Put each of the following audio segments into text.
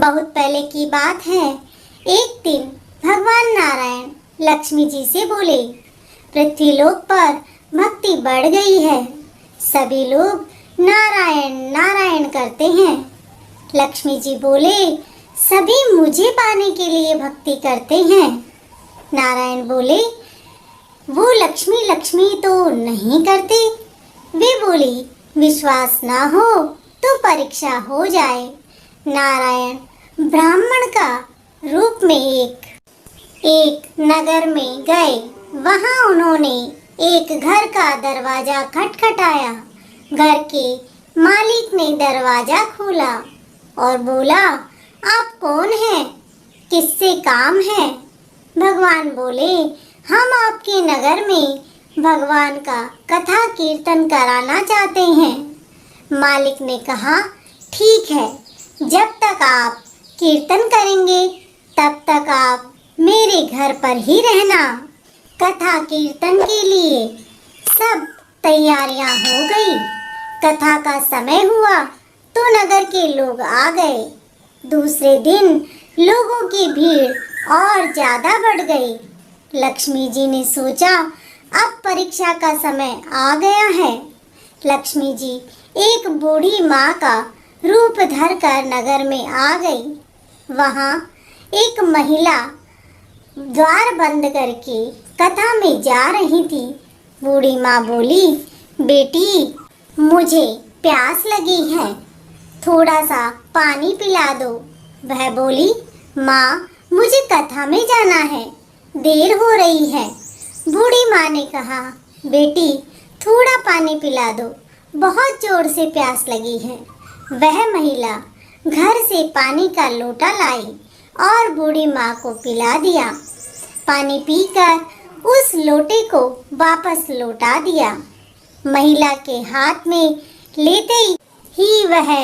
बहुत पहले की बात है। एक दिन भगवान नारायण लक्ष्मी जी से बोले, पृथ्वीलोक पर भक्ति बढ़ गई है, सभी लोग नारायण नारायण करते हैं। लक्ष्मी जी बोले, सभी मुझे पाने के लिए भक्ति करते हैं। नारायण बोले, वो लक्ष्मी लक्ष्मी तो नहीं करते। वे बोली, विश्वास ना हो तो परीक्षा हो जाए। नारायण ब्राह्मण का रूप में एक नगर में गए। वहां उन्होंने एक घर का दरवाजा खटखटाया। घर के मालिक ने दरवाजा खोला और बोला, आप कौन हैं? किससे काम है? भगवान बोले, हम आपके नगर में भगवान का कथा कीर्तन कराना चाहते हैं। मालिक ने कहा, ठीक है, जब तक आप कीर्तन करेंगे तब तक आप मेरे घर पर ही रहना। कथा कीर्तन के लिए सब तैयारियां हो गई। कथा का समय हुआ तो नगर के लोग आ गए। दूसरे दिन लोगों की भीड़ और ज्यादा बढ़ गई। लक्ष्मी जी ने सोचा, अब परीक्षा का समय आ गया है। लक्ष्मी जी एक बूढ़ी माँ का रूप धरकर नगर में आ गई। वहाँ एक महिला द्वार बंद करके कथा में जा रही थी। बूढ़ी माँ बोली, बेटी, मुझे प्यास लगी है, थोड़ा सा पानी पिला दो। वह बोली, माँ, मुझे कथा में जाना है, देर हो रही है। बूढ़ी माँ ने कहा, बेटी, थोड़ा पानी पिला दो, बहुत जोर से प्यास लगी है। वह महिला घर से पानी का लोटा लाई और बूढ़ी माँ को पिला दिया। पानी पीकर उस लोटे को वापस लौटा दिया। महिला के हाथ में लेते ही वह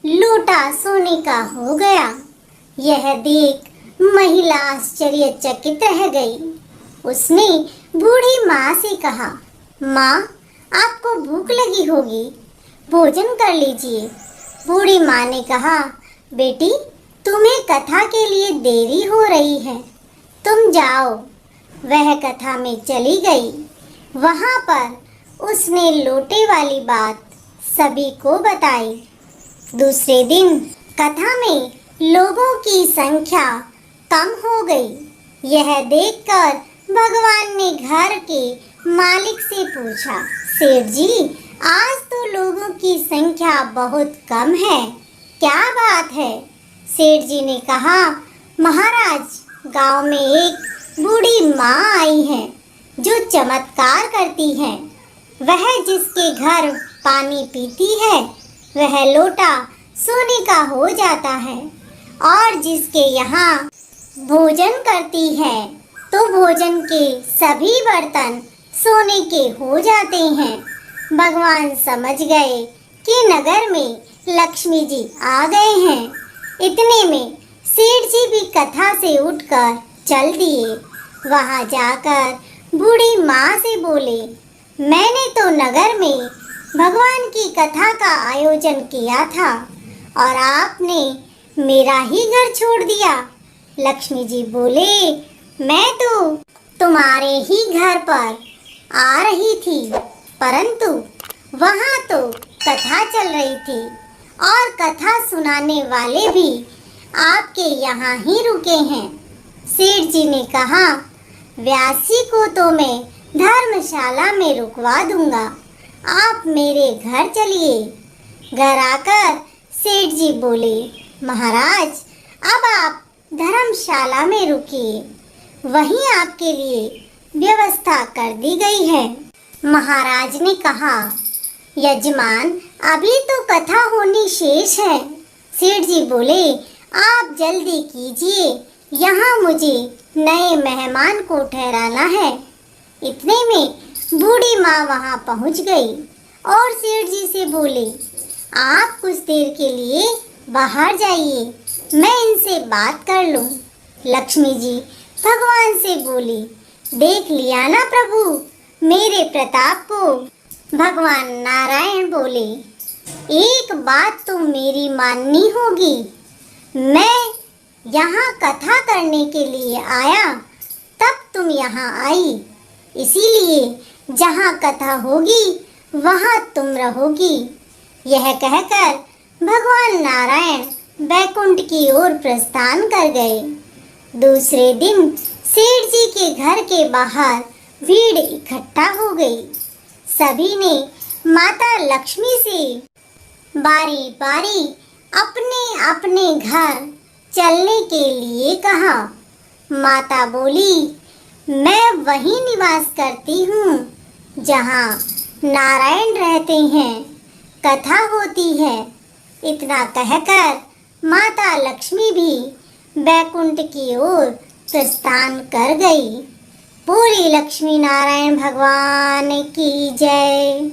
लोटा सोने का हो गया। यह देख महिला आश्चर्यचकित रह गई। उसने बूढ़ी माँ से कहा, माँ, आपको भूख लगी होगी, भोजन कर लीजिए। बूढ़ी माँ ने कहा, बेटी, तुम्हें कथा के लिए देरी हो रही है, तुम जाओ। वह कथा में चली गई। वहाँ पर उसने लोटे वाली बात सभी को बताई। दूसरे दिन कथा में लोगों की संख्या कम हो गई। यह देखकर भगवान ने घर के मालिक से पूछा, सेठ जी, आज तो लोगों की संख्या बहुत कम है, क्या बात है? सेठ जी ने कहा, महाराज, गांव में एक बूढ़ी माँ आई है जो चमत्कार करती है। वह जिसके घर पानी पीती है वह लोटा सोने का हो जाता है, और जिसके यहाँ भोजन करती है तो भोजन के सभी बर्तन सोने के हो जाते हैं। भगवान समझ गए कि नगर में लक्ष्मी जी आ गए हैं। इतने में सेठ जी भी कथा से उठकर चल दिए। वहां जाकर बूढ़ी माँ से बोले, मैंने तो नगर में भगवान की कथा का आयोजन किया था और आपने मेरा ही घर छोड़ दिया। लक्ष्मी जी बोले, मैं तो तुम्हारे ही घर पर आ रही थी, परंतु वहाँ तो कथा चल रही थी और कथा सुनाने वाले भी आपके यहाँ ही रुके हैं। सेठ जी ने कहा, व्यास जी को तो मैं धर्मशाला में रुकवा दूंगा, आप मेरे घर चलिए। घर आकर सेठ जी बोले, महाराज, अब आप धर्मशाला में रुकिए, वहीं आपके लिए व्यवस्था कर दी गई है। महाराज ने कहा, यजमान, अभी तो कथा होनी शेष है। सेठ जी बोले, आप जल्दी कीजिए, यहाँ मुझे नए मेहमान को ठहराना है। इतने में बूढ़ी माँ वहाँ पहुँच गई और सेठ जी से बोली, आप कुछ देर के लिए बाहर जाइए, मैं इनसे बात कर लूँ। लक्ष्मी जी भगवान से बोली, देख लिया ना प्रभु मेरे प्रताप को। भगवान नारायण बोले, एक बात तो मेरी माननी होगी, मैं यहाँ कथा करने के लिए आया, तब तुम यहाँ आई। इसीलिए जहाँ कथा होगी वहाँ तुम रहोगी। यह कहकर भगवान नारायण बैकुंठ की ओर प्रस्थान कर गए। दूसरे दिन सेठ जी के घर के बाहर भीड़ इकट्ठा हो गई। सभी ने माता लक्ष्मी से बारी बारी अपने अपने घर चलने के लिए कहा। माता बोली, मैं वहीं निवास करती हूँ जहाँ नारायण रहते हैं, कथा होती है। इतना कहकर माता लक्ष्मी भी बैकुंठ की ओर प्रस्थान कर गई। बोली लक्ष्मी नारायण भगवान की जय।